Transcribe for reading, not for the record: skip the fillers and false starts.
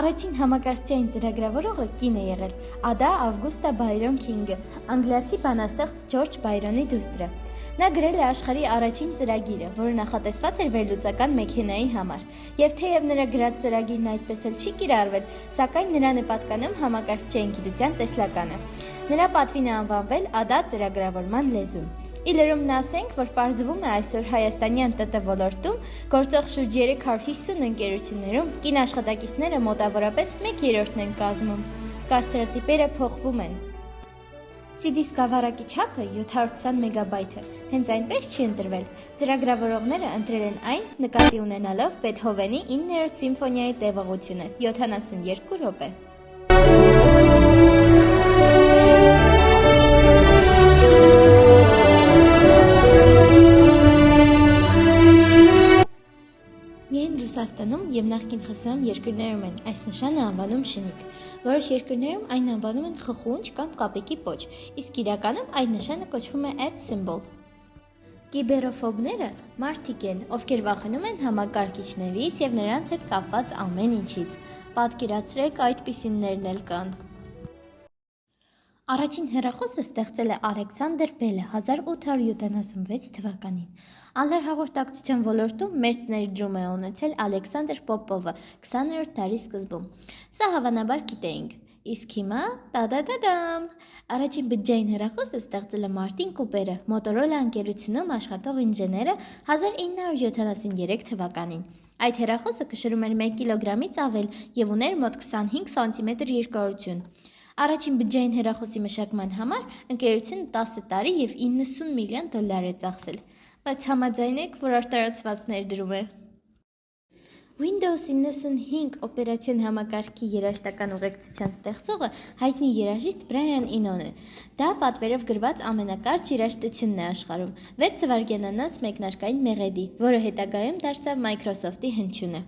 Առաջին համակարգչային ծրագրավորողը կին է եղել Ադա Ավգուստա Բայրոն Քինգը, անգլիացի բանաստեղծ Ջորջ Բայրոնի դուստրը։ Նա գրել է աշխարհի առաջին ծրագիրը, որը նախատեսված էր վերլուծական մեքենայի համար, եւ թեև նրա գրած ծրագիրն այդպես էլ չի կիրառվել, սակայն նրան է պատկանում համակարգչային գիտության տեսլականը։ Նրա պատվին է անվանվել Ադա ծրագրավորման լեզուն։ Իլերում ասենք, որ պարզվում է այսօր հայաստանյան ՏՏ ոլորտում գործող շուրջ 350 ընկերություններում կին աշխատակիցները մոտավորապես 1/3-ն են կազմում։ Կարծրատիպերը փոխվում են։ CD սկավառակի չափը 720 մեգաբայթ է, հենց այնպես չի ընտրվել։ Ծրագրավորողները ընտրել են այն նկատի ունենալով Բեթհովենի 9-րդ սիմֆոնիայի տևողությունը 72 րոպե։ Միայն Ռուսաստանում և նախկին ԽՍՀՄ երկրներում են այս նշանը անվանում շնիկ, որոշ երկրներում այն անվանում են խխունջ կամ կապիկի պոչ, իսկ իրականում այդ նշանը կոչվում է add symbol։ Կիբերոֆոբները մարդիկ են, ովքեր վախենում են համակարգիչներից և նրանց հետ կապված ամեն ինչից։ Պատկերացրեք այդպիսիններն էլ կան։ Առաջին հեռախոսը ստեղծել է Ալեքսանդր Բելը 1876 թվականին։ Allr-հաղորդակցության ոլորտում մեծ ներդրում է ունեցել Ալեքսանդր Պոպովը 20-րդ դարի սկզբում։ Սա հավանաբար գիտեինք։ Իսկ հիմա տա-դա-դա-դամ։ Առաջին բջջային հեռախոսը ստեղծել է Մարտին Կուպերը, Մոտորոլա ընկերությունում աշխատող ինժեները 1973 թվականին։ Այդ հեռախոսը կշռում էր 1 կիլոգրամից ավել և ուներ մոտ 25 սանտիմետր երկարություն։ Առաջին բջջային հեռախոսի մշակման համար ընկերությունը 10 տարի և 90 միլիոն դոլար է ծախսել, բայց համաձայնեք, որ արտարացված ներդրում է։ Windows 95 օպերացիոն համակարգի երաժշտական ուղեկցության ստեղծողը հայտնի երաժիշտ Բրայան Ինոն է։ Դա պատվերով գրված ամենակարճ երաժշտությունն է աշխարհում, 6 վայրկյանանոց մեկնարկային մեղեդի, որը հետագայում դարձավ Microsoft-ի հնչյունը։